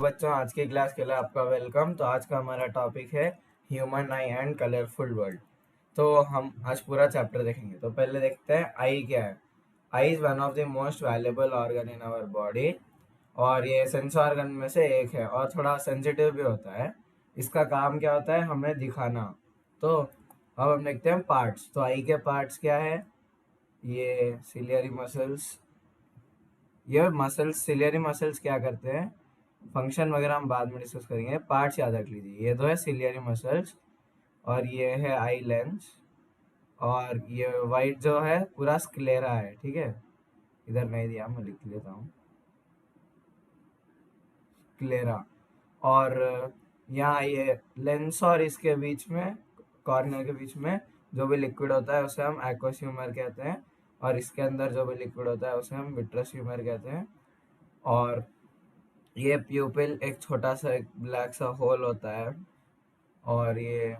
बच्चों, आज की क्लास के लिए आपका वेलकम। तो आज का हमारा टॉपिक है human I and colourful world. तो हम आज पूरा चैप्टर देखेंगे। तो पहले देखते हैं आई क्या है। Eye is one of the most valuable organ in our body, और ये सेंस ऑर्गन में से एक है और थोड़ा सेंसिटिव भी होता है। इसका काम क्या होता है, हमें दिखाना। तो अब हम देखते हैं पार्ट्स। तो आई के पार्ट्स क्या है, ये सिलियरी मसल्स। ये मसल्स, सिलियरी मसल्स क्या करते हैं, फंक्शन वगैरह हम बाद में डिस्कस करेंगे। पार्ट्स याद रख लीजिए। ये दो है सिलियरी मसल्स, और ये है आई लेंस, और ये वाइट जो है पूरा स्क्लेरा है। ठीक है, इधर नहीं दिया, मैं लिख लेता हूँ स्क्लेरा। और यहाँ ये लेंस और इसके बीच में, कॉर्नर के बीच में जो भी लिक्विड होता है उसे हम एक्वस ह्यूमर कहते हैं, और इसके अंदर जो भी लिक्विड होता है उसे हम विट्रस ह्यूमर कहते हैं। और ये प्यूपिल एक छोटा सा एक ब्लैक सा होल होता है। और ये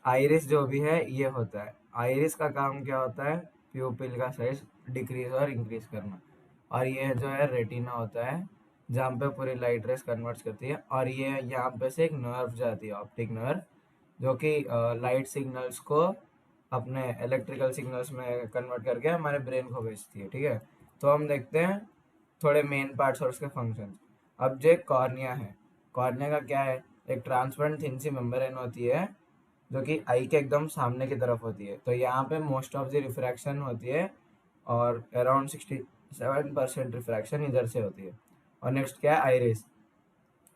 आइरिस जो भी है ये होता है। आइरिस का काम क्या होता है, प्यूपिल का साइज डिक्रीज और इंक्रीज करना। और ये जो है रेटिना होता है, जहाँ पे पूरी लाइट रेस कन्वर्ट करती है। और ये यहाँ पे से एक नर्व जाती है, ऑप्टिक नर्व, जो कि लाइट सिग्नल्स को अपने इलेक्ट्रिकल सिग्नल्स में कन्वर्ट करके हमारे ब्रेन को भेजती है। ठीक है, तो हम देखते हैं थोड़े मेन पार्ट्स और उसके फंक्शन। अब जो कॉर्निया है, कॉर्निया का क्या है, एक ट्रांसपेरेंट थिन सी मेम्ब्रेन होती है जो कि आई के एकदम सामने की तरफ होती है। तो यहाँ पे मोस्ट ऑफ द रिफ्रैक्शन होती है, और अराउंड 67% रिफ्रैक्शन इधर से होती है। और नेक्स्ट क्या है, आइरिस।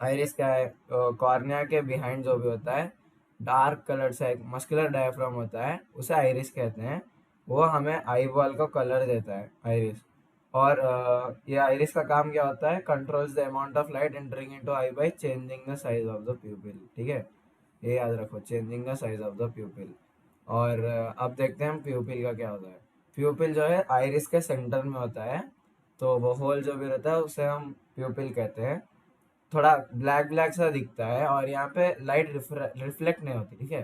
आइरिस क्या है, कॉर्निया के बिहाइंड जो भी होता है डार्क कलर से एक मस्कुलर डायफ्राम होता है, उसे आइरिस कहते हैं। वो हमें आई बॉल को कलर देता है, आइरिस। और ये आइरिस का काम क्या होता है, controls the amount of light entering into I by changing the size of the प्यूपिल। ठीक है, ये याद रखो, changing the size of the प्यूपिल। और अब देखते हैं हम प्यूपिल का क्या होता है। प्यूपिल जो है आइरिस के सेंटर में होता है, तो वो होल जो भी रहता है उसे हम प्यूपिल कहते हैं। थोड़ा ब्लैक ब्लैक सा दिखता है, और यहाँ पे लाइट रिफ्लेक्ट नहीं होती। ठीक है,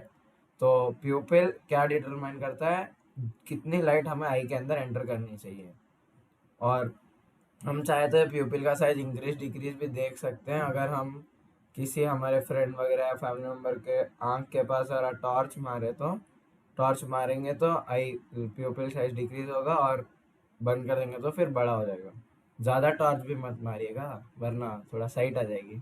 तो प्यूपिल क्या डिटरमाइन करता है, कितनी लाइट हमें आई के अंदर एंटर करनी चाहिए। और हम चाहे तो प्यूपिल का साइज इंक्रीज डिक्रीज भी देख सकते हैं। अगर हम किसी हमारे फ्रेंड वगैरह या फैमिली मेम्बर के आंख के पास अगर टॉर्च मारे, तो टॉर्च मारेंगे तो आई प्यूपिल साइज डिक्रीज होगा, और बंद कर देंगे तो फिर बड़ा हो जाएगा। ज़्यादा टॉर्च भी मत मारिएगा, वरना थोड़ा साइट आ जाएगी।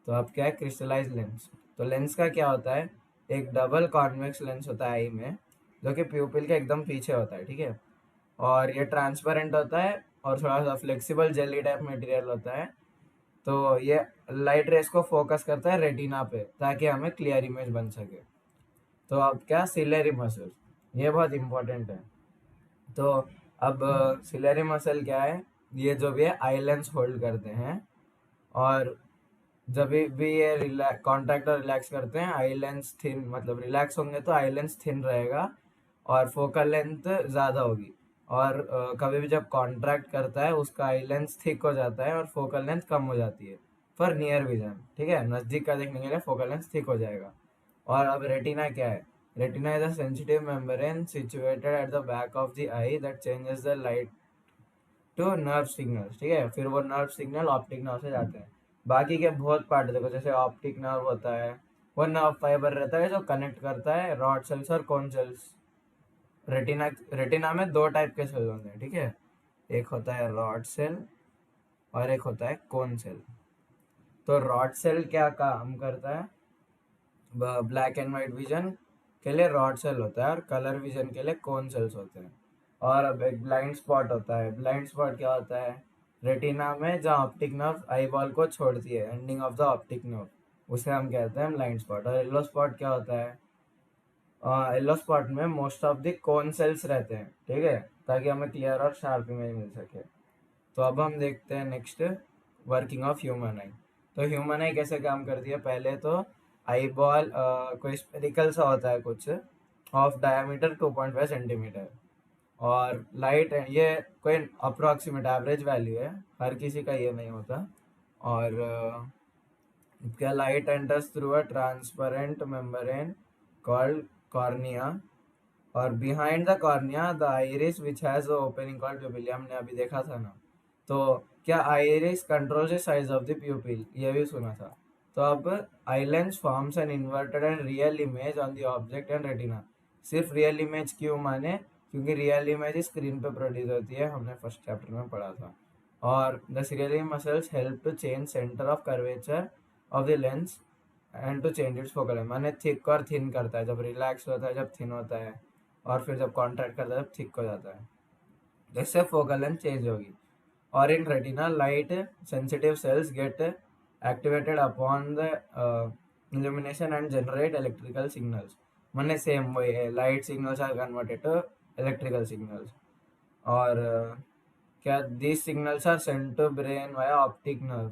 तो अब क्या है, क्रिस्टलाइज लेंस। तो लेंस का क्या होता है, एक डबल कॉन्वेक्स लेंस होता है आई में, जो कि प्यूपिल के एकदम पीछे होता है। ठीक है, और ये ट्रांसपेरेंट होता है, और थोड़ा सा फ्लेक्सिबल जेली टाइप मटेरियल होता है। तो ये लाइट रेस को फोकस करता है रेटिना पे, ताकि हमें क्लियर इमेज बन सके। तो अब क्या, सिलेरी मसल, ये बहुत इंपॉर्टेंट है। तो अब सिलेरी मसल क्या है, ये जो भी है आई लेंस होल्ड करते हैं, और जब भी ये कॉन्टैक्ट और रिलैक्स करते हैं, आई लेंस थिन, मतलब रिलैक्स होंगे तो आई लेंस थिन रहेगा और फोकल लेंथ ज़्यादा होगी। और कभी भी जब कॉन्ट्रैक्ट करता है उसका आई लेंस थिक हो जाता है और फोकल लेंथ कम हो जाती है फॉर नियर विजन। ठीक है, नज़दीक का देखने के लिए फोकल लेंथ थिक हो जाएगा। और अब रेटिना क्या है, retina is a sensitive membrane situated at the back of the eye that changes the light to nerve signals. ठीक है, फिर वो नर्व सिग्नल ऑप्टिक नर्व से जाते हैं। बाकी के बहुत पार्ट देखो, जैसे ऑप्टिक नर्व होता है, वो नर्व फाइबर रहता है जो कनेक्ट करता है रॉड सेल्स और कोन सेल्स। रेटिना, रेटिना में दो टाइप के सेल होते हैं। ठीक है, एक होता है रॉड सेल और एक होता है कोन सेल। तो रॉड सेल क्या काम करता है, ब्लैक एंड वाइट विजन के लिए रॉड सेल होता है, और कलर विजन के लिए कोन सेल्स होते हैं। और अब एक ब्लाइंड स्पॉट होता है। ब्लाइंड स्पॉट क्या होता है, रेटिना में जहाँ ऑप्टिक नर्व आई बॉल को छोड़ती है, ending of the optic nerve, उसे हम कहते हैं ब्लाइंड स्पॉट। और येलो स्पॉट क्या होता है, येलो स्पॉट में most of the cone cells रहते हैं। ठीक है, ताकि हमें क्लियर और शार्प इमेज मिल सके। तो अब हम देखते हैं नेक्स्ट, वर्किंग ऑफ ह्यूमन आई। तो ह्यूमन आई कैसे काम करती है, पहले तो आई बॉल कोई स्पेरिकल सा होता है कुछ, ऑफ डायमीटर 2.5 सेंटीमीटर। और लाइट, ये कोई अप्रोक्सीमेट एवरेज वैल्यू है, हर किसी का ये नहीं होता। और क्या, light enters through a transparent membrane called cornea, और behind the cornea the iris which has opening called pupil. हमने अभी देखा था ना, तो क्या iris control the size of the pupil, ये भी सुना था। तो अब eye lens forms an inverted and real image on the object and retina. सिर्फ रियल इमेज क्यों माने, क्योंकि रियल इमेज स्क्रीन पे प्रोड्यूस होती है, हमने फर्स्ट चैप्टर में पढ़ा था। और the ciliary muscles help to change centre of curvature of the lens and to change its focal length. माने थिक और थिन करता है, जब रिलैक्स होता है जब थिन होता है, और फिर जब कॉन्ट्रैक्ट करता है जब थिक हो जाता है, जिससे फोकल लेंथ चेंज होगी। और in retina light sensitive cells get activated upon the illumination and generate electrical signals। मैंने सेम वही है, light signals are converted to electrical signals. और क्या this signals are send to brain via optic nerve.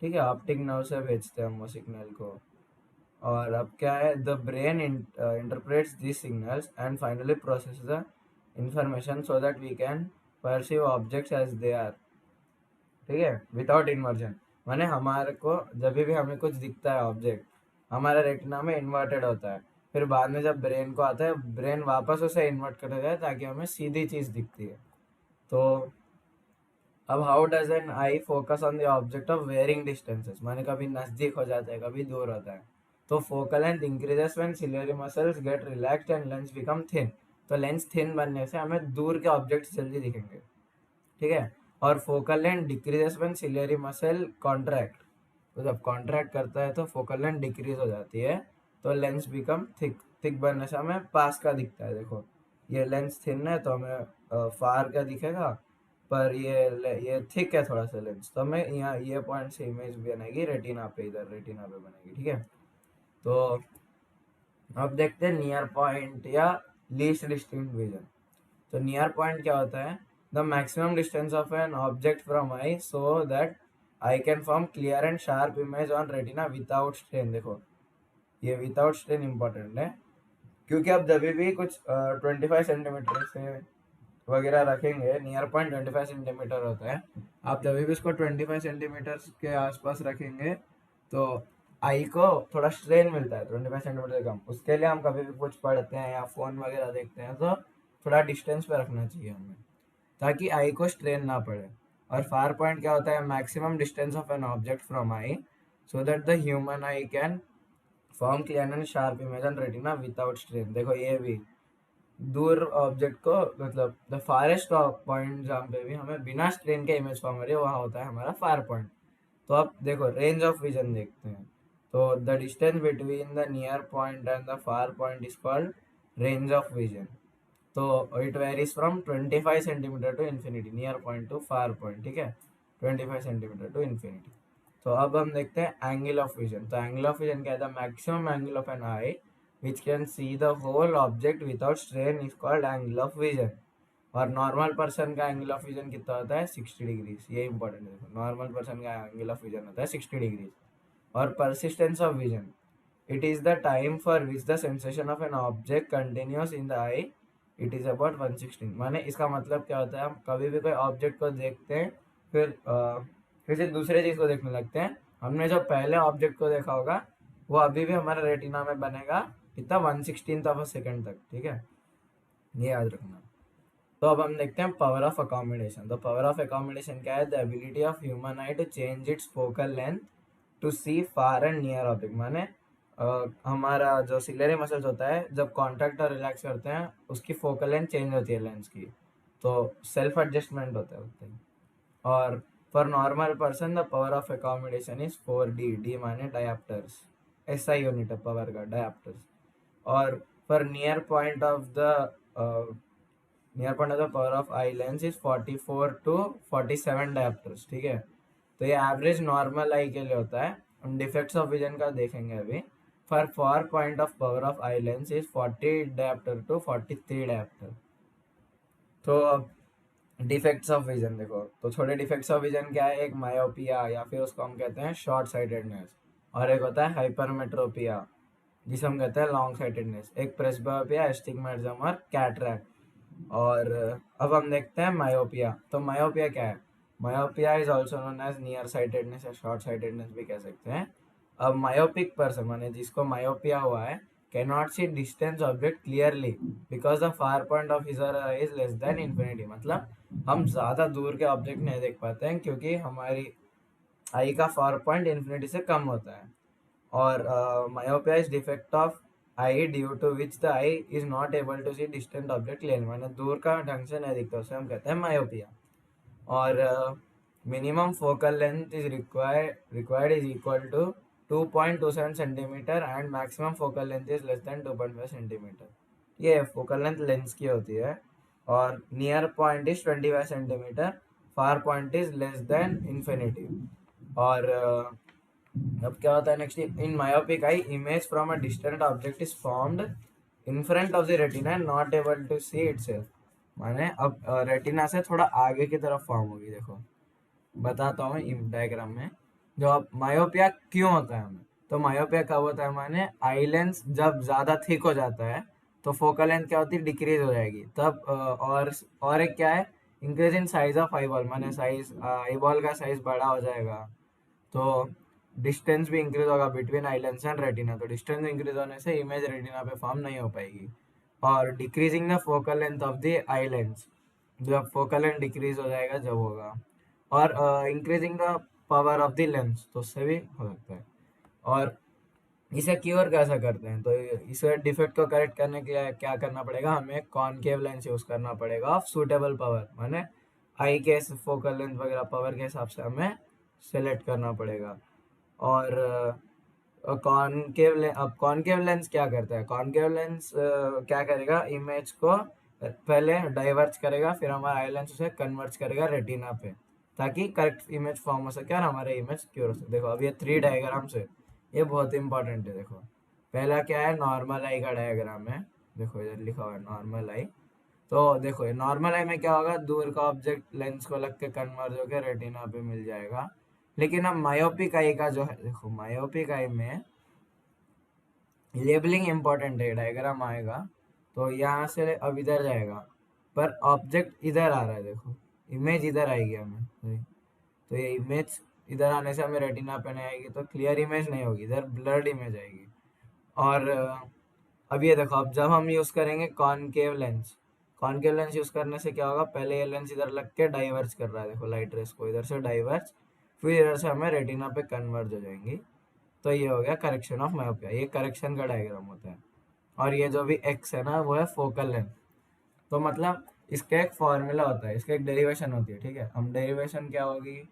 ठीक है, optic nerve से भेजते हैं हम वो सिग्नल को। और अब क्या है, the brain interprets this signals and finally process the information so that we can perceive objects as they are. ठीक है, विदाउट इन्वर्जन। माने हमारे को जब भी हमें कुछ दिखता है ऑब्जेक्ट, हमारे रेटिना में इन्वर्टेड होता है, फिर बाद में जब ब्रेन को आता है, ब्रेन वापस उसे इन्वर्ट कर देता है ताकि हमें सीधी चीज दिखती है। तो अब how does an eye focus on the object of varying distances, माने कभी नजदीक हो जाता है कभी दूर होता है। तो focal length increases when ciliary muscles get relaxed and lens become thin. तो लेंस थिन बनने से हमें दूर के ऑब्जेक्ट्स जल्दी दिखेंगे। ठीक है, और focal length decreases when ciliary muscle contract. तो जब कॉन्ट्रैक्ट करता है तो फोकल लेंथ डिक्रीज हो जाती है, तो लेंस बिकम थिक। थिक बनने से हमें पास का दिखता है। देखो ये लेंस थिन है तो हमें फार का दिखेगा, पर ये थिक है थोड़ा सा लेंस, तो हमें यहाँ ये पॉइंट से इमेज बनेगी रेटिना पे, इधर रेटिना पे बनेगी। ठीक है, तो अब देखते हैं नियर पॉइंट या लीस्ट डिस्टिंक्ट विजन। तो नियर पॉइंट क्या होता है, the maximum distance of an object from I so that I can form clear and sharp image on retina without strain. देखो ये विदाउट स्ट्रेन इंपॉर्टेंट है, क्योंकि आप जब भी कुछ 25 सेंटीमीटर से वगैरह रखेंगे, नियर पॉइंट 25 सेंटीमीटर होता है, आप जब भी इसको 25 सेंटीमीटर के आसपास रखेंगे तो आई को थोड़ा स्ट्रेन मिलता है 25 सेंटीमीटर से कम। उसके लिए हम कभी भी कुछ पढ़ते हैं या फोन वगैरह देखते हैं तो थोड़ा डिस्टेंस पे रखना चाहिए हमें, ताकि आई को स्ट्रेन ना पड़े। और फार पॉइंट क्या होता है, maximum distance of an object from I so that the human I can form clear and sharp image on retina without strain. देखो ये भी दूर ऑब्जेक्ट को, मतलब द फारेस्ट पॉइंट जहाँ पे भी हमें बिना स्ट्रेन के इमेज फॉर्म हो रही है वहाँ होता है हमारा फार पॉइंट। तो अब देखो रेंज ऑफ विजन देखते हैं। तो the distance between the near point and the far point is called range of vision. तो it varies from 25 centimetre to infinity, near point to far point. ठीक है, 25 centimetre to infinity. तो अब हम देखते हैं एंगल ऑफ विजन। तो angle of vision क्या है, the maximum angle of an eye which can see the whole object without strain is called angle of vision. और नॉर्मल पर्सन का एंगल ऑफ विजन कितना होता है, 60 डिग्रीज। ये important है, नॉर्मल पर्सन का एंगल ऑफ विजन होता है 60 डिग्रीज। और persistence of vision, it is the time for which the sensation of an object continuous in the I, it is about 116। माने इसका मतलब क्या होता है, हम कभी भी कोई ऑब्जेक्ट को देखते हैं फिर किसी दूसरे चीज को देखने लगते हैं, हमने जो पहले ऑब्जेक्ट को देखा होगा वो अभी भी हमारे रेटिना में बनेगा कितना, 1/16 ऑफ अ सेकेंड तक। ठीक है, ये याद रखना। तो अब हम देखते हैं पावर ऑफ अकोमोडेशन। तो पावर ऑफ अकोमोडेशन क्या है, the ability of human eye to change its focal length to see far and near object. माने हमारा जो सिलेरी मसल्स होता है जब कॉन्ट्रैक्ट और रिलैक्स करते हैं उसकी फोकल लेंथ चेंज होती है लेंस की, तो सेल्फ एडजस्टमेंट होता है उससे। और for normal person the power of accommodation is 4D। D माने डायप्टर्स, SI यूनिट है पावर का, डायप्टर्स। और for near point of the power of eye lens is 44 to 47 डायप्टर्स। ठीक है, तो ये एवरेज नॉर्मल आई के लिए होता है। हम डिफेक्ट्स ऑफ विजन का देखेंगे अभी। For far point of power of eye lens is 40 dioptre to 43 dioptre. तो डिफेक्ट्स ऑफ विजन देखो, तो छोटे डिफेक्ट्स ऑफ विजन क्या है, एक मायोपिया या फिर उसको हम कहते हैं शॉर्ट साइटेडनेस, और एक होता है हाइपरमेट्रोपिया जिसे हम कहते हैं लॉन्ग साइटेडनेस, एक प्रेसबायोपिया, एस्टिग्मेटिज्म और कैटरैक्ट। और अब हम देखते हैं मायोपिया। तो मायोपिया क्या है, myopia is also known as near sightedness या शॉर्ट साइटेडनेस भी कह सकते हैं। अब मायोपिक पर्सन माने जिसको मायोपिया हुआ है cannot see distant object clearly because the far point of his or her eye is less than infinity। मतलब हम ज़्यादा दूर के ऑब्जेक्ट नहीं देख पाते हैं क्योंकि हमारी आई का फार पॉइंट इन्फिनिटी से कम होता है। और myopia is defect of eye due to which the eye is not able to see distant object clearly, माने दूर का ढंग से नहीं दिखता, उसे हम कहते हैं मायोपिया। और minimum focal length is required is equal to 2.27 centimetre and maximum focal length is less than 2.5 centimetre. ये फोकल लेंथ लेंस की होती है। और near point is 25 centimetre, far point is less than infinity. और अब क्या होता है next, in myopic eye image from a distant object is formed in front of the retina and not able to see itself. माने अब retina से थोड़ा आगे की तरफ फॉर्म होगी। देखो बताता हूँ डायग्राम में। जो अब मायोपिया क्यों होता है हमें, तो मायोपिया कब होता है, माने आई लेंस जब ज़्यादा थिक हो जाता है तो फोकल लेंथ क्या होती है, डिक्रीज हो जाएगी तब। और एक क्या है, increase in size of eye ball, माने साइज आई बॉल का साइज बड़ा हो जाएगा तो डिस्टेंस भी इंक्रीज होगा between eye lens and retina. तो डिस्टेंस इंक्रीज होने से इमेज रेटिना पे फॉर्म नहीं हो पाएगी। और decreasing the focal length of the eye lens, जब फोकल लेंथ डिक्रीज हो जाएगा जब होगा। और increasing the power of the lens, तो उससे भी हो सकता है। और इसे क्योर कैसा करते हैं, तो इसे डिफेक्ट को करेक्ट करने के लिए क्या करना पड़ेगा, हमें कॉनकेव लेंस यूज करना पड़ेगा ऑफ सूटेबल पावर, माने आई के फोकल लेंथ वगैरह पावर के हिसाब से हमें सेलेक्ट करना पड़ेगा। और अब कॉनकेव लेंस क्या करता है, कॉनकेव लेंस क्या करेगा, इमेज को पहले डाइवर्ज करेगा, फिर हमारा आई लेंस उसे कन्वर्ज करेगा रेटिना पे, ताकि करेक्ट इमेज फॉर्म हो सके और हमारे इमेज क्योर हो सके। देखो अब ये 3 डायग्राम्स है, ये बहुत इंपॉर्टेंट है। देखो पहला क्या है, नॉर्मल आई का डायग्राम है। देखो इधर लिखा हुआ है नॉर्मल आई। तो देखो नॉर्मल आई में क्या होगा, दूर का ऑब्जेक्ट लेंस को लग के कन्वर्ज होकर रेटिना पे मिल जाएगा। लेकिन अब मायोपिक आई का जो है, देखो मायोपिक आई में लेबलिंग इंपॉर्टेंट है। डायग्राम आएगा तो यहाँ से अब इधर जाएगा, पर ऑब्जेक्ट इधर आ रहा है। देखो इमेज इधर आएगी हमें, तो ये इमेज इधर आने से हमें रेटिना पे नहीं आएगी, तो क्लियर इमेज नहीं होगी, इधर ब्लर्ड इमेज आएगी। और अब ये देखो, अब जब हम यूज़ करेंगे concave lens, concave lens use करने से क्या होगा, पहले ये लेंस इधर लग के डाइवर्ज कर रहा है, देखो लाइट रेस को इधर से डाइवर्ज, फिर इधर से हमें रेटिना पे कन्वर्ज हो जाएंगी। तो ये हो गया करेक्शन ऑफ मायोपिया, ये करेक्शन का डायग्राम होता है। और ये जो भी एक्स है ना, वो है फोकल लेंथ। तो मतलब इसका एक फॉर्मूला होता है, इसका एक डेरिवेशन होती है, ठीक है। हम डेरिवेशन क्या होगी,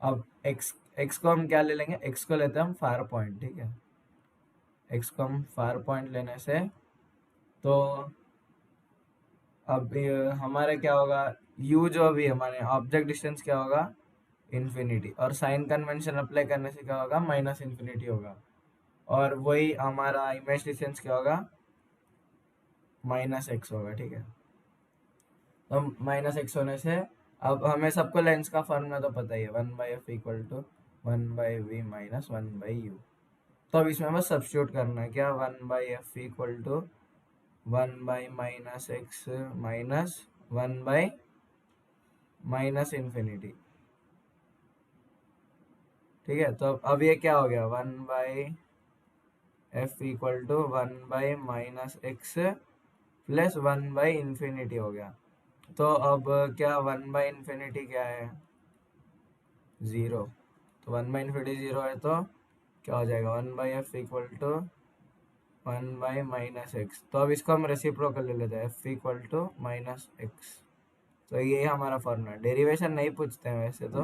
अब एक्स एक्स को हम क्या ले लेंगे, एक्स को लेते हैं हम फार पॉइंट, ठीक है। एक्स को हम फार पॉइंट लेने से तो अब हमारे क्या होगा, यू जो भी हमारे ऑब्जेक्ट डिस्टेंस क्या होगा, इन्फिनिटी। और साइन कन्वेंशन अप्लाई करने से क्या होगा, माइनस इन्फिनिटी होगा। और वही हमारा इमेज डिस्टेंस क्या होगा, माइनस एक्स होगा, ठीक है। तो माइनस एक्स होने से अब हमें सबको लेंस का फॉर्मूला तो पता ही है, 1/f equal to 1/v minus 1/u। तो अब इसमें बस सब्स्टिट्यूट करना है, क्या 1/f equal to 1/-x minus 1/-इन्फिनिटी, ठीक है। तो अब ये क्या हो गया, 1/f equal to 1/-x plus 1/इन्फिनिटी हो गया। तो अब क्या 1/इन्फिनिटी क्या है, 0। तो 1/इन्फिनिटी 0 है तो क्या हो जाएगा, 1/f इक्वल टू 1/-x। तो अब इसको हम रेसिप्रोकल ले लेते हैं, f इक्वल टू -x। तो ये हमारा फॉर्मूला, डेरिवेशन नहीं पूछते हैं वैसे तो,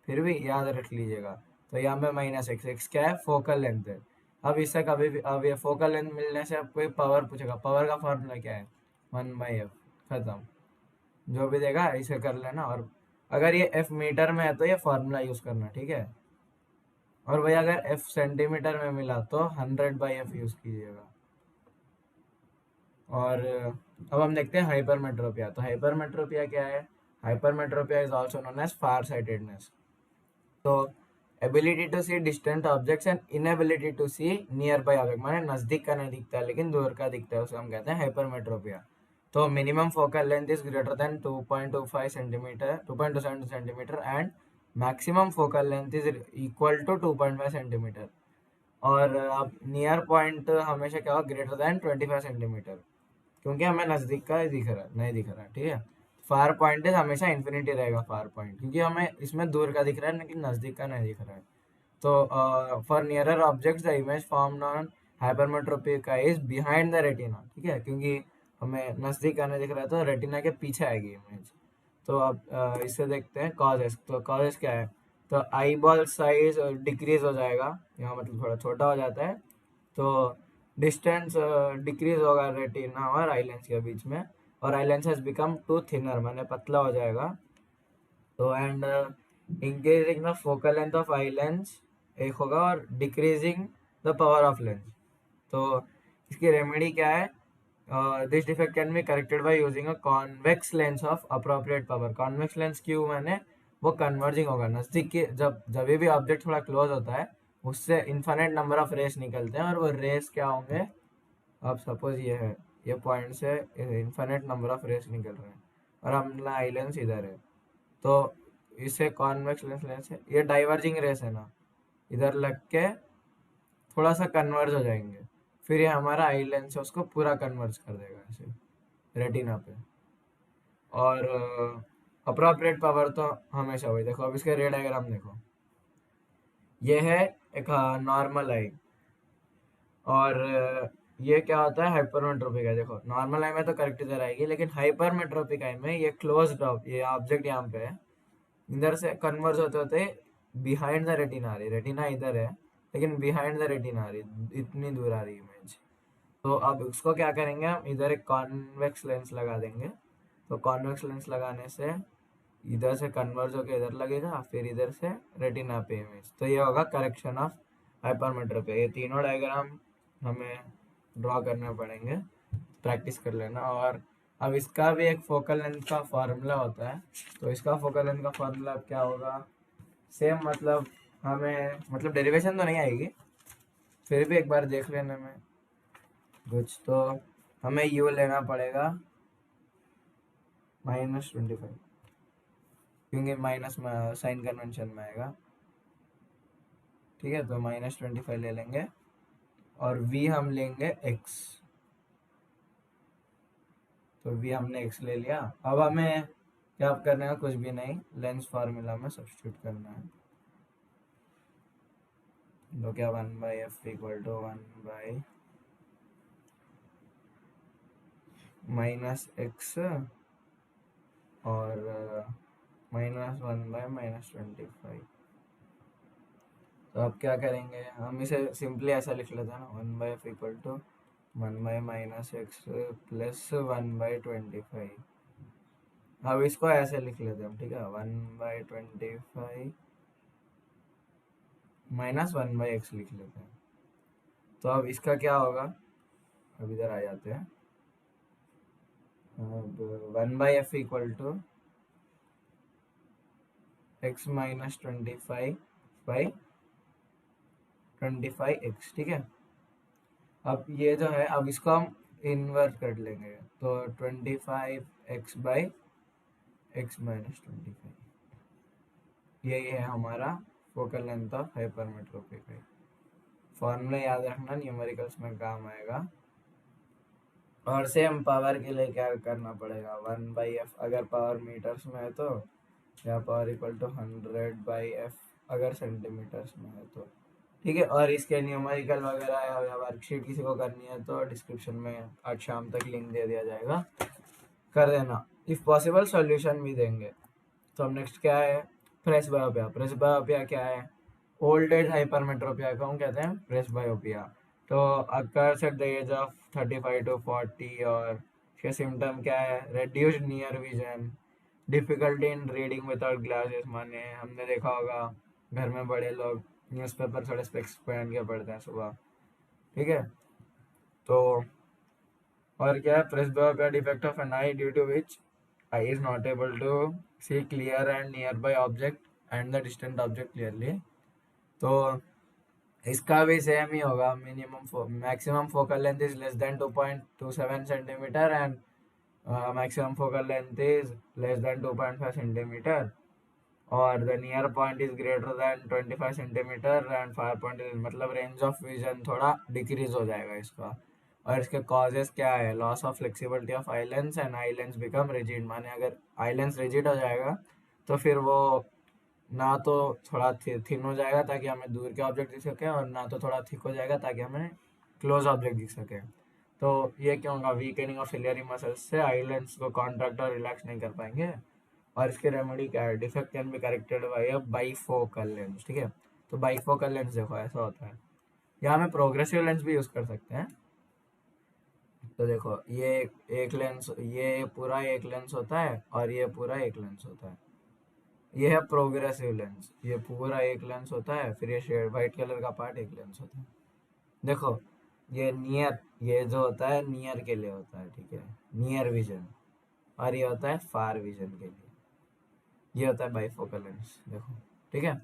फिर भी याद रख लीजिएगा। तो यहाँ पे -x, x क्या है, फोकल लेंथ है। अब इससे कभी भी, अब ये फोकल लेंथ मिलने से अब कोई पावर पूछेगा, पावर का फॉर्मूला क्या है, 1/f, खत्म। जो भी देगा इसे कर लेना। और अगर ये f मीटर में है तो ये फॉर्मूला यूज़ करना, ठीक है। और वही अगर f सेंटीमीटर में मिला तो 100/f यूज़ कीजिएगा। और अब हम देखते हैं हाइपरमेट्रोपिया। तो हाइपरमेट्रोपिया क्या है, hypermetropia is also known as far sightedness. तो ability to see distant objects and inability to see nearby object, माने नज़दीक का नहीं दिखता है लेकिन दूर का दिखता है, उसे हम कहते हैं हाइपरमेट्रोपिया। तो minimum focal length is greater than 2.25 centimetre, 2.27 centimetre and maximum focal length is equal to 2.5 centimetre. और अब नियर पॉइंट हमेशा क्या होगा, ग्रेटर देन 25 सेंटीमीटर, क्योंकि हमें नज़दीक का ही दिख रहा है, नहीं दिख रहा है, ठीक है। फार पॉइंट इज हमेशा इन्फिनिटी रहेगा फार पॉइंट, क्योंकि हमें इसमें दूर का दिख रहा है लेकिन नज़दीक का नहीं दिख रहा है। तो for nearer objects the image formed on hypermetropic is behind the retina, ठीक है, क्योंकि हमें नज़दीक आने दिख रहा है तो रेटिना के पीछे आएगी इमेज। तो अब इससे देखते हैं कॉजेस। तो कॉजेस क्या है, तो आई बॉल साइज डिक्रीज हो जाएगा, यहाँ मतलब थोड़ा छोटा हो जाता है। तो डिस्टेंस डिक्रीज होगा रेटिना और आई लेंस के बीच में, और eye lens has become too thinner, माने पतला हो जाएगा। तो and increasing the focal length of eye lens एक होगा, और decreasing the power of lens. तो इसकी रेमेडी क्या है, this defect can be corrected by using a convex lens of appropriate power. Convex lens क्यों, मैंने वो कन्वर्जिंग होगा नज़दीक के, जब भी ऑब्जेक्ट थोड़ा क्लोज होता है उससे इन्फिनिट नंबर ऑफ रेस निकलते हैं, और वो रेस क्या होंगे, अब सपोज ये है, ये पॉइंट से इन्फिनिट नंबर ऑफ रेस निकल रहे हैं, और अपना आई लेंस इधर है। तो इसे कॉन्वेक्स लेंस है, ये डाइवर्जिंग रेस है ना, इधर लग के थोड़ा सा कन्वर्ज हो जाएंगे, फिर ये हमारा आई लेंस है उसको पूरा कन्वर्ज कर देगा ऐसे रेटिना पे। और अप्रोप्रिएट पावर तो हमेशा वही, देखो अब इसके रे डायग्राम देखो, ये है एक नॉर्मल आई, और ये क्या होता है, हाइपरमेट्रोपिक है। देखो नॉर्मल आई में तो करेक्ट इधर आएगी, लेकिन हाइपरमेट्रोपिक आई में ये क्लोज ऑफ, ये ऑब्जेक्ट यहाँ पे है, इधर से कन्वर्ज होते होते बिहाइंड द रेटिना आ रही, रेटिना इधर है लेकिन बिहाइंड द रेटिना आ रही, इतनी दूर आ रही इमेज। तो अब उसको क्या करेंगे, हम इधर एक कॉन्वेक्स लेंस लगा देंगे। तो कॉन्वेक्स लेंस लगाने से इधर से कन्वर्ज होकर इधर लगेगा, फिर इधर से रेटिना पे इमेज, तो ये होगा करेक्शन ऑफ हाइपरमेट्रोपी। ये तीनों डायग्राम हमें ड्रॉ करने पड़ेंगे, प्रैक्टिस कर लेना। और अब इसका भी एक फोकल लेंथ का फार्मूला होता है। तो इसका फोकल लेंथ का फार्मूला क्या होगा, सेम मतलब हमें मतलब डेरिवेशन तो नहीं आएगी, फिर भी एक बार देख लेने में कुछ। तो हमें यू लेना पड़ेगा -25, क्योंकि माइनस साइन कन्वेंशन में आएगा, ठीक है। तो -25 ले लेंगे, और v हम लेंगे x। तो v हमने x ले लिया। अब हमें क्या करने का, कुछ भी नहीं, लेंस फार्मूला में सब्स्टिट्यूट करना है। तो क्या 1/f इक्वल टू 1/- x और -1/-25। तो अब क्या करेंगे, हम इसे सिंपली ऐसा लिख लेते हैं ना, 1/f equal to 1/-x plus 1/25। अब इसको ऐसे लिख लेते हैं हम, ठीक है, 1/25 -1/x लिख लेते हैं। तो अब इसका क्या होगा, अब इधर आ जाते हैं। अब 1/f equal to x -25/25x, ठीक है। अब ये जो है, अब इसको हम इन्वर्ट कर लेंगे, तो 25x/x-25, यही है हमारा focal length of hypermetropic. Formula याद रखना, न्यूमेरिकल्स में काम आएगा। और सेम पावर के लिए क्या करना पड़ेगा, 1/f अगर पावर मीटर्स में है तो, या पावर इक्वल टू 100/f अगर सेंटीमीटर्स में है तो, ठीक है। और इसके न्यूमेरिकल वगैरह या वर्कशीट किसी को करनी है तो डिस्क्रिप्शन में आज शाम तक लिंक दे दिया जाएगा, कर देना। इफ़ पॉसिबल सॉल्यूशन भी देंगे। तो अब नेक्स्ट क्या है, प्रेसबायोपिया। प्रेसबायोपिया क्या है, ओल्ड एज हाइपरमेट्रोपिया को हम कहते हैं प्रेसबायोपिया। तो occurs at the age of 35 to 40, और इसके सिम्टम क्या है, reduced near vision, difficulty in reading without glasses, माने हमने देखा होगा घर में बड़े लोग न्यूज़पेपर थोड़े स्पेक्स पहन के पढ़ते हैं सुबह, ठीक है। तो और क्या है, presbyopia defect of an eye due to which eye is not able to see clear and nearby object and the distant object clearly. तो इसका भी सेम ही होगा, minimum maximum focal length is less than 2.27 centimetre, and maximum focal length is less than 2.5 centimetre. और the near point is greater than 25 centimetre and far point is, मतलब range of vision थोड़ा decrease हो जाएगा इसका। और इसके causes क्या है, loss of flexibility of eye lens and eye lens become rigid, माने अगर आई लेंस रिजिड हो जाएगा तो फिर वो ना तो थोड़ा थिन हो जाएगा ताकि हमें दूर के ऑब्जेक्ट दिख सके, और ना तो थोड़ा थिक हो जाएगा ताकि हमें क्लोज ऑब्जेक्ट दिख सके। तो ये क्यों होगा, वीकनिंग ऑफ सिलियरी मसल्स से आई लेंस को कॉन्ट्रैक्ट और रिलैक्स नहीं कर पाएंगे। और इसके रेमेडी क्या है, defect can be corrected bye a bifocal lens, ठीक है। तो बाईफोकल लेंस देखो ऐसा होता है, यहाँ में प्रोग्रेसिव लेंस भी यूज कर सकते हैं। तो देखो ये एक लेंस, ये पूरा एक लेंस होता है और ये पूरा एक लेंस होता है। ये है प्रोग्रेसिव लेंस, ये पूरा एक लेंस होता है, फिर ये शेड वाइट कलर का पार्ट एक लेंस होता है। देखो ये नियर, ये जो होता है नियर के लिए होता है, ठीक है, नियर विजन। और ये होता है फार विजन के लिए, ये होता है बाइफोकल लेंस, देखो, ठीक है।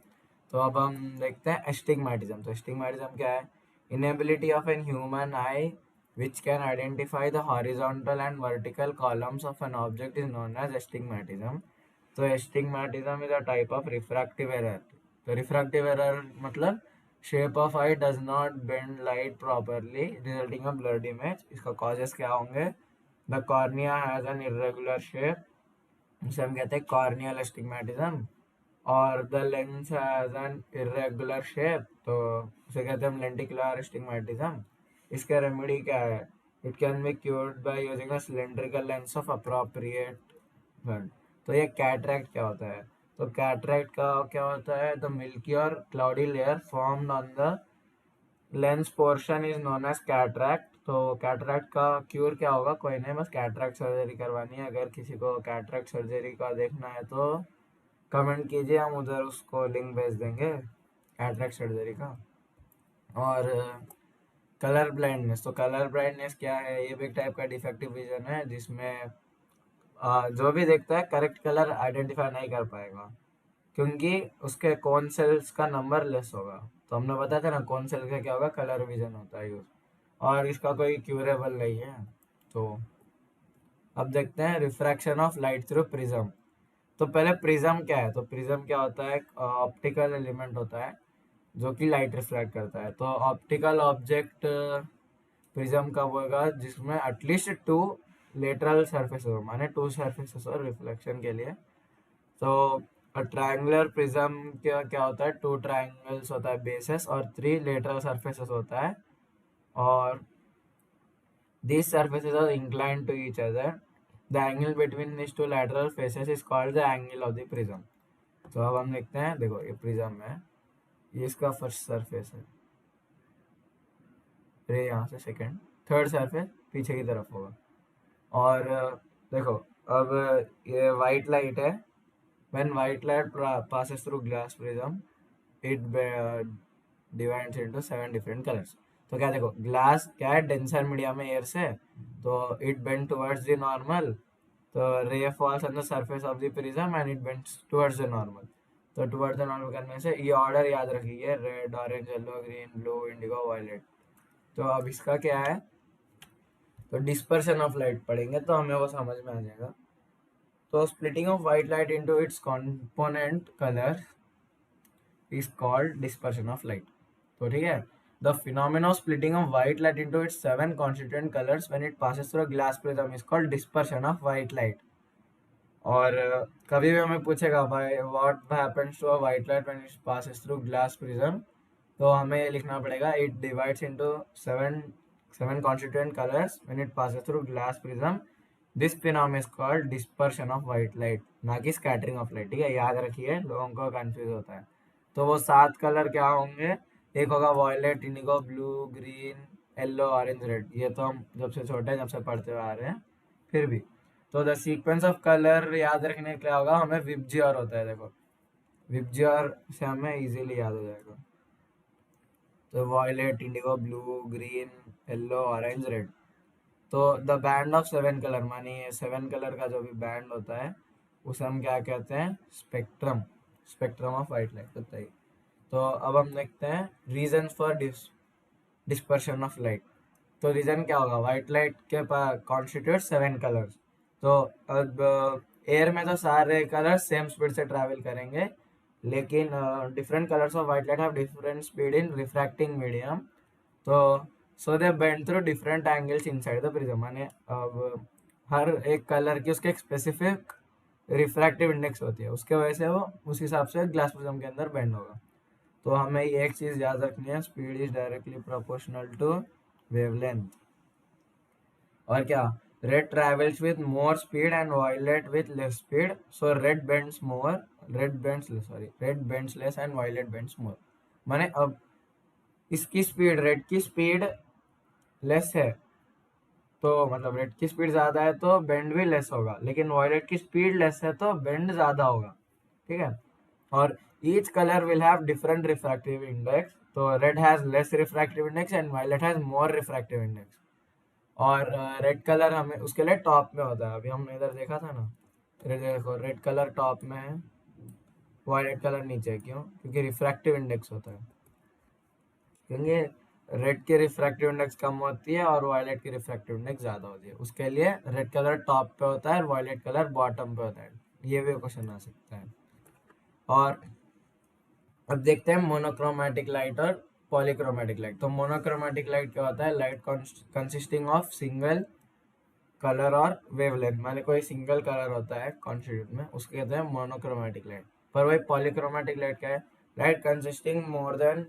तो अब हम देखते हैं एस्टिग्मेटिज्म। तो एस्टिग्मेटिज्म क्या है, inability of an human I which can identify the horizontal and vertical columns of an object is known as astigmatism. तो astigmatism is a type of refractive error। तो refractive error मतलब shape of eye does not bend light properly resulting in blurred image। इसका causes क्या होंगे, the cornea has an irregular shape, इसे हम कहते हैं कॉर्नियल एस्टिग्मेटिज्म। और the lens has an irregular shape, तो उसे कहते हैं हम लेंटिकुलर एस्टिग्मेटिज्म। इसका रेमेडी क्या है, it can be cured by using a cylindrical lens of appropriate front. तो ये कैटरैक्ट क्या होता है, तो कैटरैक्ट का क्या होता है, द मिल्की और cloudy layer formed on the lens portion is known as cataract. तो कैटरैक्ट का क्यूर क्या होगा, कोई नहीं, बस कैटरैक्ट सर्जरी करवानी है। अगर किसी को कैटरैक्ट सर्जरी का देखना है तो कमेंट कीजिए, हम उधर उसको लिंक भेज देंगे कैटरैक्ट सर्जरी का। और कलर ब्लाइंडनेस, तो कलर ब्लाइंडनेस क्या है, ये भी एक टाइप का डिफेक्टिव विजन है जिसमें जो भी देखता है करेक्ट कलर आइडेंटिफाई नहीं कर पाएगा क्योंकि उसके कौन सेल्स का नंबर लेस होगा। तो हमने बताया था ना कौन सेल का क्या होगा, कलर विजन होता है यूज, और इसका कोई क्यूरेबल नहीं है। तो अब देखते हैं refraction of light through prism. तो पहले प्रिज्म क्या है, तो प्रिज्म क्या होता है, ऑप्टिकल एलिमेंट होता है जो कि लाइट रिफ्लेक्ट करता है। तो ऑप्टिकल ऑब्जेक्ट प्रिज्म कब होगा, जिसमें एटलीस्ट टू लेटरल सरफेस हो, माने टू सरफेसेस और रिफ्लेक्शन के लिए। तो ट्रायंगुलर प्रिज्म क्या क्या होता है, टू ट्रायंगल्स होता है बेसेस और थ्री लेटरल सरफेसेस होता है, और these surfaces are inclined to each other. The angle between these two lateral faces is called the angle of the prism। तो अब हम देखते हैं, देखो ये प्रिज्म है, ये इसका फर्स्ट सरफेस है, फिर यहाँ से सेकंड, थर्ड सरफेस पीछे की तरफ होगा। और देखो अब ये वाइट लाइट है, when white light passes through glass prism it divides into 7 different colors। तो क्या देखो, ग्लास क्या है, डेंसर मीडियम है एयर से, तो it bend towards the normal, तो ray falls on the surface of the prism and it bends towards the normal. तो टुवर्ड्स द नॉर्मल करने से ये ऑर्डर याद रखिए, red orange yellow green blue indigo violet. तो अब इसका क्या है, तो डिस्पर्शन ऑफ लाइट पढ़ेंगे तो हमें वो समझ में आ जाएगा। तो splitting of white light into its component color is called dispersion of light। तो ठीक है, the phenomenon of splitting of white light into its 7 constituent colors when it passes through a glass prism is called dispersion of white light। और कभी भी हमें पूछेगा भाई what happens to a white light when it passes through glass prism, तो हमें ये लिखना पड़ेगा it divides into 7 constituent colors when it passes through glass prism। This phenomena is called dispersion of white light, ना कि scattering of light, ठीक है, याद रखिए, लोगों को कंफ्यूज होता है। तो वो 7 कलर क्या होंगे, एक होगा violet indigo blue green yellow orange red, ये तो हम जब से छोटे हैं जब से पढ़ते हुए आ रहे हैं, फिर भी। तो द सीक्वेंस ऑफ कलर याद रखने के लिए होगा हमें विबजियोर होता है, देखो विबजियोर से हमें इजीली याद हो जाएगा। तो violet indigo blue green yellow orange red. तो द बैंड ऑफ 7 कलर, मानी 7 कलर का जो भी बैंड होता है उसे हम क्या कहते हैं, spectrum, spectrum of white light होता है। तो अब हम देखते हैं reason for dispersion of light. तो रीजन क्या होगा, वाइट लाइट के कॉन्स्टिट्यूट 7 कलर्स। तो अब एयर में तो सारे कलर सेम स्पीड से ट्रैवल करेंगे, लेकिन different colours of white light have different speed in refracting medium. तो so they bend through different angles inside the prism, माने अब हर एक कलर की उसके एक स्पेसिफिक रिफ्रैक्टिव इंडेक्स होती है, उसके वजह से वो उस हिसाब से ग्लास प्रिज्म के अंदर बेंड होगा। तो हमें ये एक चीज़ याद रखनी है, speed is directly proportional to wavelength. और क्या, red travels with more speed and violet with less speed, so red bends more, red bends less and violet bends more. माने अब इसकी स्पीड, रेड की स्पीड लेस है, तो मतलब red की स्पीड ज्यादा है तो बेंड भी लेस होगा, लेकिन वायलेट की स्पीड लेस है तो बेंड ज्यादा होगा। ठीक है। और each colour will have different refractive index, तो red has less refractive index and violet has more refractive index. और रेड कलर हमें उसके लिए टॉप में होता है, अभी हमने इधर देखा था ना, देखो रेड कलर टॉप में है, वायलेट कलर नीचे है, क्यों? क्योंकि रिफ्रैक्टिव इंडेक्स होता है, क्योंकि रेड की रिफ्रैक्टिव इंडेक्स कम होती है और वायलेट की रिफ्रैक्टिव इंडेक्स ज़्यादा होती है, उसके लिए रेड कलर टॉप पे होता है और वायलेट कलर बॉटम पे होता है। ये भी क्वेश्चन आ सकता है। और अब देखते हैं मोनोक्रोमेटिक लाइट और पॉलीक्रोमेटिक लाइट। तो मोनोक्रोमेटिक लाइट क्या होता है? Light consisting of single colour और वेवलेंथ, माने कोई सिंगल कलर होता है कॉन्स्टिट्यूट में, उसके कहते हैं मोनोक्रोमेटिक लाइट। पर वही पॉलीक्रोमेटिक लाइट क्या है? Light consisting more than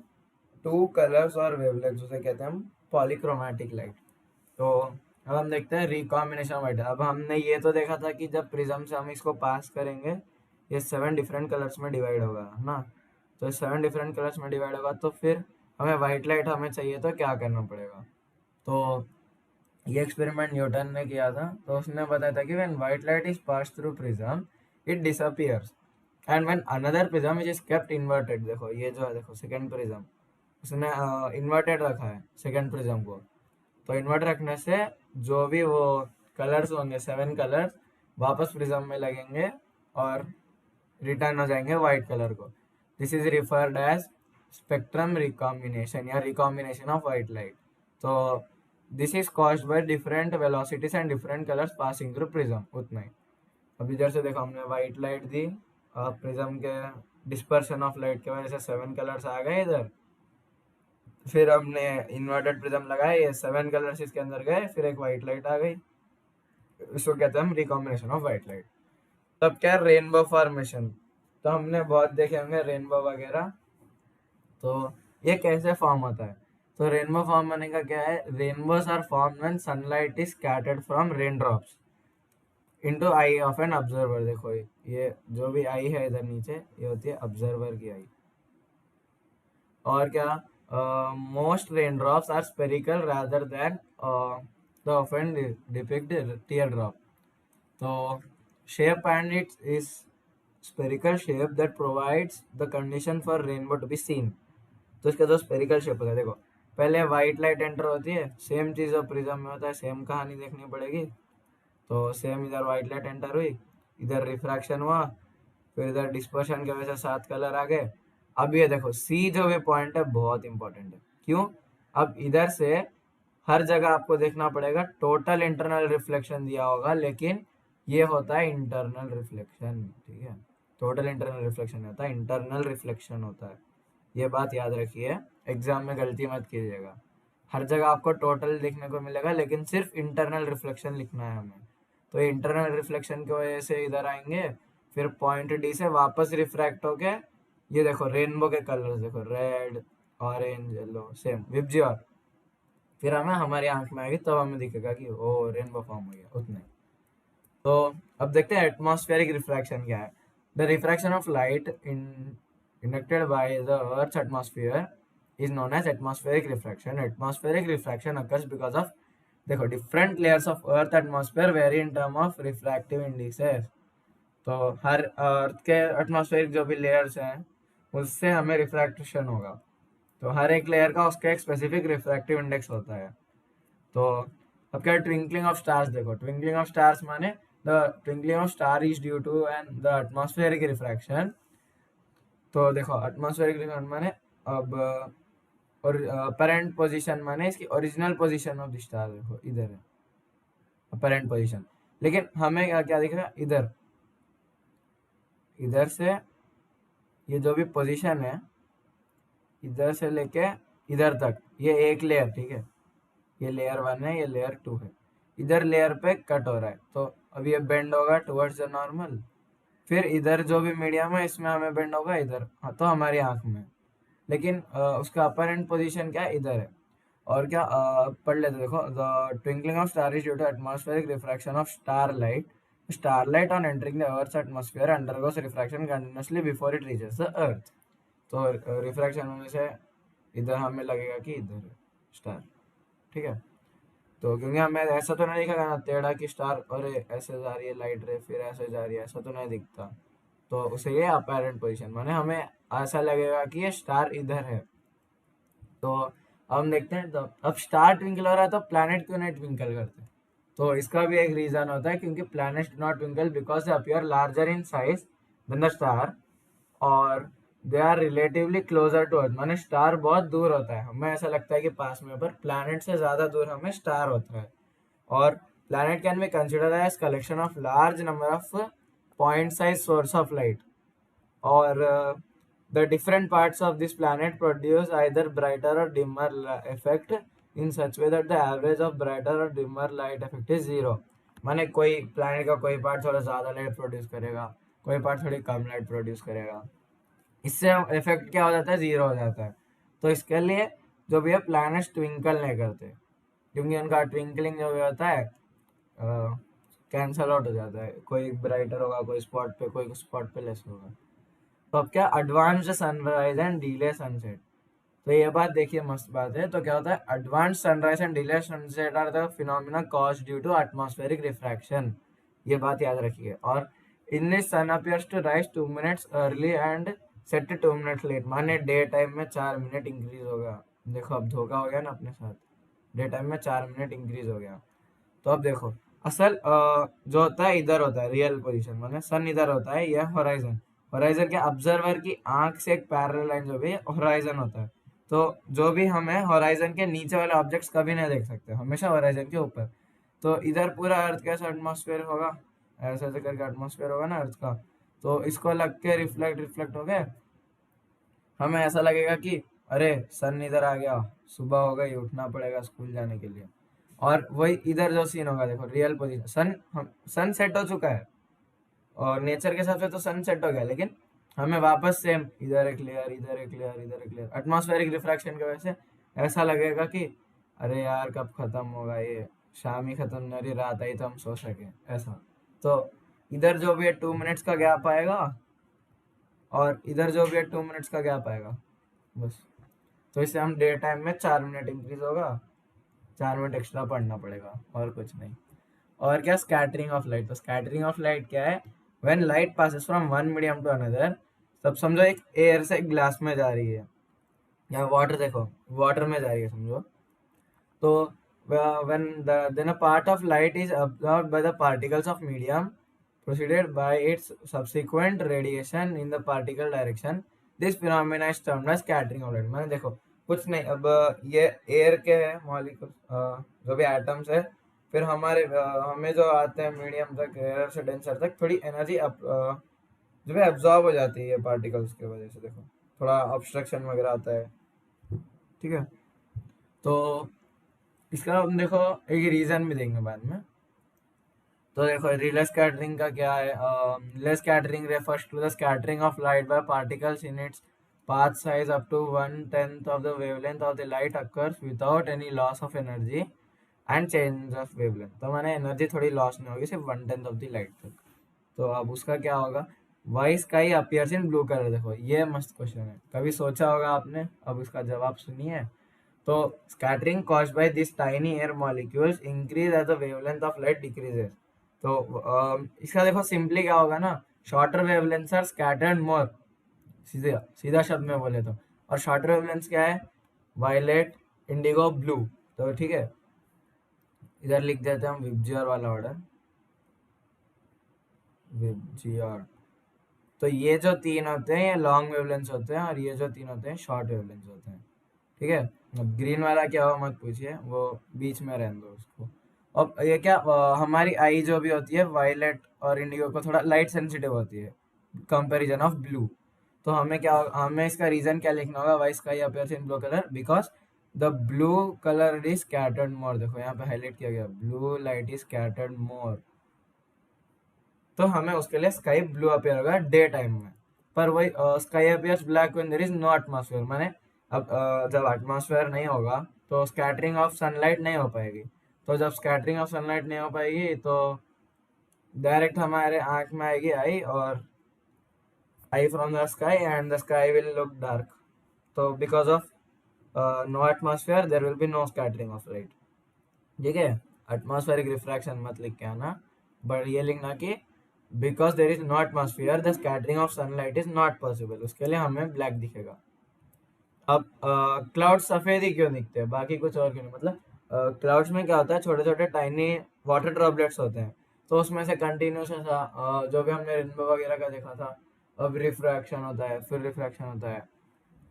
two colours और वेवलेंथ, उसे कहते हैं हम पॉलीक्रोमेटिक लाइट। तो अब हम देखते हैं रिकॉम्बिनेशन वाइट। अब हमने ये तो देखा था कि जब प्रिज्म से हम इसको पास करेंगे ये 7 डिफरेंट कलर्स में डिवाइड होगा, है ना? तो 7 डिफरेंट कलर्स में डिवाइड होगा, तो फिर हमें वाइट लाइट हमें चाहिए तो क्या करना पड़ेगा? तो ये एक्सपेरिमेंट न्यूटन ने किया था, तो उसने बताया था कि when white light is pass through prism it disappears and when another prism is kept inverted. देखो ये जो है, देखो सेकंड प्रिज्म उसने इन्वर्टेड रखा है सेकंड प्रिज्म को, तो इन्वर्ट रखने से जो भी वो कलर्स होंगे 7 कलर्स वापस प्रिज्म में लगेंगे और रिटर्न हो जाएंगे व्हाइट कलर को। This is referred as spectrum recombination या रिकॉम्बिनेशन ऑफ व्हाइट लाइट। तो this is caused by different velocities and different colours passing through prism, उतना ही। अब इधर से देखो हमने व्हाइट लाइट दी, प्रिज्म के डिस्पर्शन ऑफ लाइट की वजह से 7 कलर्स आ गए इधर, फिर हमने इन्वर्टेड प्रिज्म लगाया, ये 7 कलर्स इसके अंदर गए, फिर एक व्हाइट लाइट आ गई, इसको कहते हैं हम रिकॉम्बिनेशन ऑफ व्हाइट लाइट। तब क्या, रेनबो फॉर्मेशन। तो हमने बहुत देखे होंगे रेनबो वगैरह, तो ये कैसे फॉर्म होता है? तो रेनबो फॉर्म होने का क्या है? Rainbows are form when sunlight is scattered from rain drops into eye of an observer. देखो ये जो भी आई है इधर नीचे, ये होती है ऑब्जर्वर की आई। और क्या, most rain drops are spherical rather than the often depict tear drop. तो shape and it is spherical shape that provides the condition for rainbow to be seen। तो इसका जो स्पेरिकल शेप होता है, देखो पहले व्हाइट लाइट एंटर होती है, सेम चीज़ अब प्रिज्म में होता है, सेम कहानी देखनी पड़ेगी। तो सेम इधर व्हाइट लाइट एंटर हुई, इधर रिफ्रैक्शन हुआ, फिर इधर डिस्पर्शन की वजह से 7 कलर आ गए। अब ये देखो सी जो भी पॉइंट है बहुत इंपॉर्टेंट है, क्यों? अब इधर से हर जगह आपको देखना पड़ेगा, टोटल इंटरनल रिफ्लेक्शन दिया होगा, लेकिन ये होता है इंटरनल रिफ्लेक्शन। ठीक है, टोटल इंटरनल रिफ्लेक्शन होता है, इंटरनल रिफ्लेक्शन होता है, ये बात याद रखिए, एग्जाम में गलती मत कीजिएगा। हर जगह आपको टोटल देखने को मिलेगा, लेकिन सिर्फ इंटरनल रिफ्लेक्शन लिखना है हमें। तो इंटरनल रिफ्लेक्शन की वजह से इधर आएंगे, फिर पॉइंट डी से वापस रिफ्रैक्ट होके ये देखो रेनबो के कलर्स देखो, रेड ऑरेंज येलो सेम विपजी, और फिर हमें हमारी आंख में आएगी, तब हमें दिखेगा कि ओ रेनबो फॉर्म हो गया, उतने। तो अब देखते हैं एटमॉस्फेरिक रिफ्रैक्शन क्या है। The refraction of light inducted by the earth's atmosphere is known as atmospheric refraction. Atmospheric refraction occurs because of, देखो different layers of earth atmosphere vary in term of refractive indices. तो हर अर्थ के atmospheric जो भी layers हैं उससे हमें refraction होगा, तो हर एक लेयर का उसका एक स्पेसिफिक रिफ्रैक्टिव इंडेक्स होता है। तो अब क्या, ट्विंकलिंग ऑफ स्टार्स। देखो ट्विंकलिंग ऑफ स्टार्स माने the twinkling of star is due to and the atmospheric refraction. तो देखो एटमॉस्फेरिक रिफ्रैक्शन माने अब, और अपरेंट पोजीशन माने इसकी original position of the star, देखो इधर है अपरेंट पोजीशन, लेकिन हमें क्या दिख रहा है इधर, इधर से ये जो भी पोजीशन है इधर से लेके इधर तक ये एक लेयर, ठीक है, ये लेयर 1 है, ये लेयर 2 है, इधर लेयर पे कट हो रहा है, तो अब ये बेंड होगा टुवर्ड्स द नॉर्मल। फिर इधर जो भी मीडियम है इसमें हमें बेंड होगा इधर, हाँ, तो हमारी आंख में, लेकिन उसका अपरेंट पोजीशन क्या है, इधर है। और क्या पढ़ लेते देखो, the twinkling of star is due to atmospheric refraction of starlight on entering the earth atmosphere undergoes refraction continuously before it reaches the earth. तो रिफ्रैक्शन होने से इधर हमें लगेगा कि इधर है स्टार, ठीक है। तो क्योंकि हमें ऐसा तो नहीं दिखेगा ना टेढ़ा कि स्टार अरे ऐसे जा रही है लाइट रे फिर ऐसे जा रही है, ऐसा तो नहीं दिखता। तो उसे ये अपेरेंट पोजीशन माने हमें ऐसा लगेगा कि ये स्टार इधर है। तो अब हम देखते हैं, तो अब स्टार ट्विंकल हो रहा है तो प्लैनेट क्यों नहीं ट्विंकल करते। तो इसका भी एक रीजन होता है, क्योंकि planets do not twinkle because they appear larger in size than the star और they are relatively closer to earth. माने स्टार बहुत दूर होता है, हमें ऐसा लगता है कि पास में, पर प्लैनेट से ज्यादा दूर हमें स्टार होता है। और planet can be consider as collection of large number of point size source of light, और the different parts of this planet produce either brighter or dimmer effect in such way that the average of brighter or dimmer light effect is zero। माने कोई planet का कोई part थोड़ा ज़्यादा light produce करेगा, कोई part थोड़ी कम light produce करेगा, इससे इफेक्ट क्या हो जाता है, जीरो हो जाता है। तो इसके लिए जो भी है प्लैनेट्स ट्विंकल नहीं करते, क्योंकि उनका ट्विंकलिंग जो भी होता है कैंसल आउट हो जाता है, कोई ब्राइटर होगा कोई स्पॉट पे, कोई स्पॉट पे लेस होगा। तो अब क्या, advanced sunrise and delay sunset. तो ये बात देखिए मस्त बात है। तो क्या होता है, advanced sunrise and delay sunset are the phenomena caused due to atmospheric refraction, ये बात याद रखिए। और in this sun appears to rise 2 minutes early and set 2 minutes late, माने डे टाइम में 4 मिनट इंक्रीज होगा। देखो अब धोखा हो गया ना अपने साथ, डे टाइम में 4 मिनट इंक्रीज हो गया। तो अब देखो असल जो होता है इधर होता है रियल पोजीशन, माने सन इधर होता है, यह होराइजन, होराइजन के ऑब्जर्वर की आंख से एक पैरेलल लाइन जो भी होराइजन होता है। तो जो भी हमें होराइजन के नीचे वाले ऑब्जेक्ट्स कभी नहीं देख सकते, हमेशा होराइजन के ऊपर। तो इधर पूरा अर्थ कैसा एटमॉस्फेयर होगा, ऐसे ऐसे करके एटमॉस्फेयर होगा ना अर्थ का। तो इसको लग के रिफ्लेक्ट रिफ्लेक्ट हो गए, हमें ऐसा लगेगा कि अरे सन इधर आ गया, सुबह हो गई, उठना पड़ेगा स्कूल जाने के लिए। और वही इधर जो सीन होगा, देखो रियल पोजीशन, सन सेट हो चुका है और नेचर के हिसाब से तो सन सेट हो गया, लेकिन हमें वापस सेम इधर एक लेयर इधर एक लेयर इधर एक लेयर, एटमॉस्फेरिक रिफ्रैक्शन की वजह से ऐसा लगेगा कि अरे यार कब खत्म होगा ये, शाम ही खत्म नहीं हो रही, रात आई तो हम सो सके, ऐसा। तो इधर जो भी है 2 मिनट्स का गैप आएगा और इधर जो भी है 2 मिनट्स का गैप आएगा बस। तो इससे हम डे टाइम में 4 मिनट इंक्रीज होगा, 4 मिनट एक्स्ट्रा पढ़ना पड़ेगा और कुछ नहीं। और क्या, स्कैटरिंग ऑफ लाइट। तो स्कैटरिंग ऑफ लाइट क्या है, when light passes from one medium to another. तब समझो एक एयर से ग्लास में जा रही है, या वाटर, देखो वाटर में जा रही है समझो। तो when then a part of light is absorbed by the particles of medium proceeded by its subsequent radiation in the particle direction, this phenomena is termed as scattering of light। मैंने देखो कुछ नहीं, अब ये एयर के है molecule, जो भी एटम्स है, फिर हमारे हमें जो आते हैं मीडियम तक, रेयर से डेंसर तक, थोड़ी एनर्जी जो है एब्जॉर्ब हो जाती है पार्टिकल्स की वजह से, देखो थोड़ा ऑब्स्ट्रक्शन वगैरह आता है, ठीक है। तो इसका हम देखो एक रीजन भी देंगे बाद में। तो देखो रिले स्कैटरिंग का क्या है, Rayleigh scattering refers to the scattering of light by particles in its path size up to 1/10 of the wavelength of the light occurs without any loss of energy and change of wavelength। तो मैंने energy थोड़ी loss नहीं होगी, सिर्फ 1/10 of the light तक। तो अब उसका क्या होगा, why sky appears in blue colour. देखो ये मस्त क्वेश्चन है, कभी सोचा होगा आपने, अब उसका जवाब सुनिए। तो scattering caused by this tiny air molecules increase as the wavelength of light decreases. तो इसका देखो सिंपली क्या होगा ना, shorter wavelengths are scattered more, सीधा सीधा शब्द में बोले तो। और शॉर्टर वेवलेंथ क्या है, वायलेट इंडिगो ब्लू। तो ठीक है, इधर लिख देते हैं हम विबजीआर वाला ऑर्डर, विबजीआर। तो ये जो तीन होते हैं ये लॉन्ग वेवलेंथ होते हैं, और ये जो तीन होते हैं शॉर्ट वेवलेंथ होते हैं, ठीक है। अब ग्रीन वाला क्या हो मत पूछिए, वो बीच में रहने दो उसको। अब ये क्या, हमारी आई जो भी होती है वायलेट और इंडिगो को थोड़ा लाइट सेंसिटिव होती है, कंपैरिजन ऑफ ब्लू। तो हमें इसका रीजन क्या लिखना होगा, why sky appears in blue colour, because the blue colour is scattered more. देखो यहाँ पे हाईलाइट किया गया, blue light is scattered more. तो हमें उसके लिए स्काई ब्लू अपीयर होगा डे टाइम में। पर वही sky appears black when there is no atmosphere, माने अब जब एटमॉस्फेयर नहीं होगा तो स्कैटरिंग ऑफ सनलाइट नहीं हो पाएगी। तो जब स्कैटरिंग ऑफ सनलाइट नहीं हो पाएगी तो डायरेक्ट हमारे आंख में आएगी आई, और आई from the sky and the sky will look dark. तो because of no atmosphere there will be no scattering of light. ठीक है, एटमॉस्फेरिक रिफ्रैक्शन मत लिख के आना, बट ये लिखना कि because there is no atmosphere the scattering of sunlight is not possible, उसके लिए हमें ब्लैक दिखेगा। अब क्लाउड सफेद ही क्यों दिखते हैं, बाकी कुछ और क्यों नहीं, मतलब क्लाउड्स में क्या होता है, छोटे छोटे टाइनी वाटर ड्रॉपलेट्स होते हैं। तो उसमें से कंटिन्यूस ऐसा जो भी हमने रेनबो वगैरह का देखा था, अब रिफ्रैक्शन होता है, फिर रिफ्रैक्शन होता है।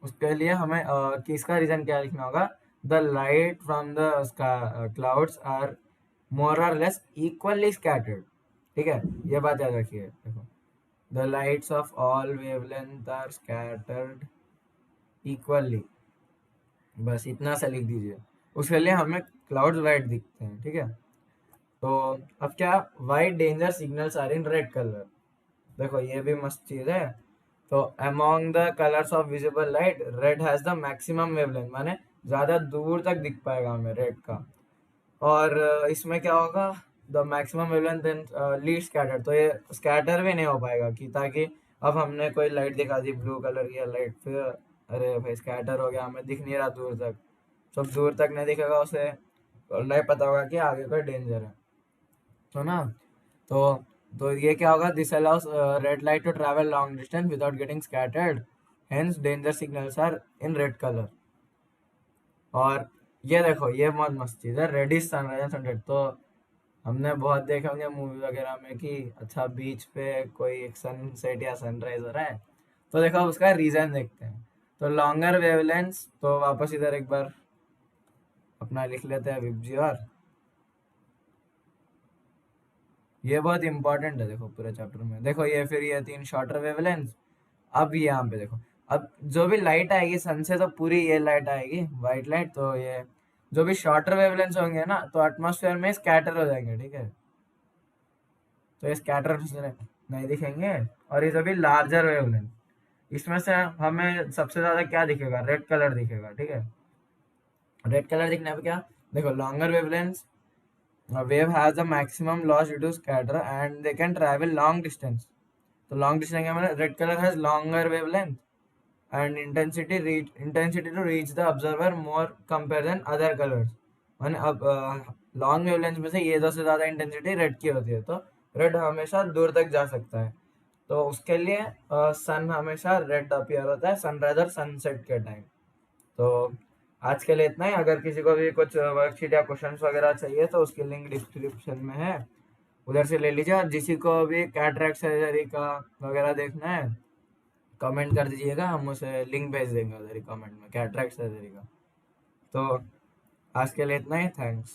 उसके लिए हमें किसका रीजन क्या लिखना होगा, the light from the clouds are more or less equally scattered. ठीक है, ये बात याद रखिए। देखो, the lights of all wavelength are scattered equally, बस इतना सा लिख दीजिए। उसके लिए हमें क्लाउड्स वाइट दिखते हैं। ठीक है, तो अब क्या, white danger signals are in red colour. देखो ये भी मस्त चीज है। तो among the colours of visible light red has the maximum wavelength, माने ज्यादा दूर तक दिख पाएगा हमें रेड का। और इसमें क्या होगा, the maximum wavelength than least scatter, तो ये स्कैटर भी नहीं हो पाएगा कि, ताकि अब हमने कोई लाइट दिखा दी ब्लू कलर की लाइट, फिर अरे भाई स्कैटर हो गया, हमें दिख नहीं रहा दूर तक। सब दूर तक नहीं दिखेगा उसे, और नहीं पता होगा कि आगे कोई डेंजर है। तो ना, तो ये क्या होगा, this allows red light to travel long distance without getting scattered, hence danger signals are in red colour. और ये देखो, ये बहुत मस्त चीज है, red is sunrise and sunset. तो हमने बहुत देखे होंगे मूवी वगैरह में कि अच्छा बीच पे कोई एक सनसेट या सनराइज हो रहा है। तो देखो उसका रीजन देखते हैं। तो लॉन्गर वेवलेंस, तो वापस इधर एक बार अपना लिख लेते हैं विबजी। और ये बहुत इंपॉर्टेंट है, देखो पूरे चैप्टर में देखो, ये फिर ये तीन शॉर्टर वेवलेंस। अब यहाँ पे देखो, अब जो भी लाइट आएगी सन से तो पूरी ये लाइट आएगी वाइट लाइट, तो ये जो भी शॉर्टर वेवलेंस होंगे ना तो एटमॉस्फेयर में स्कैटर हो जाएंगे। ठीक है, तो ये स्कैटर नहीं दिखेंगे। और ये सभी लार्जर वेवलेंथ, इसमें से हमें सबसे ज्यादा क्या दिखेगा, रेड कलर दिखेगा। ठीक है, रेड कलर दिखने पे क्या, देखो longer wavelength wave has the maximum loss due to scatter and they can travel long distance। तो लॉन्ग डिस्टेंस क्या मतलब, red colour has longer wavelength and intensity to reach the observer more compare then other colours. माने अब long wavelength में से ये सबसे ज्यादा इंटेंसिटी रेड की होती है, तो रेड हमेशा दूर तक जा सकता है। तो उसके लिए सन हमेशा रेड अपीयर होता है सनराइज और सनसेट के टाइम। तो आज के लिए इतना ही। अगर किसी को भी कुछ वर्कशीट या क्वेश्चंस वगैरह चाहिए तो उसकी लिंक डिस्क्रिप्शन में है, उधर से ले लीजिए। और जिसी को भी कैटरेक्ट सर्जरी का वगैरह देखना है कमेंट कर दीजिएगा, हम उसे लिंक भेज देंगे उधर ही कमेंट में, कैटरेक्ट सर्जरी का। तो आज के लिए इतना ही, थैंक्स।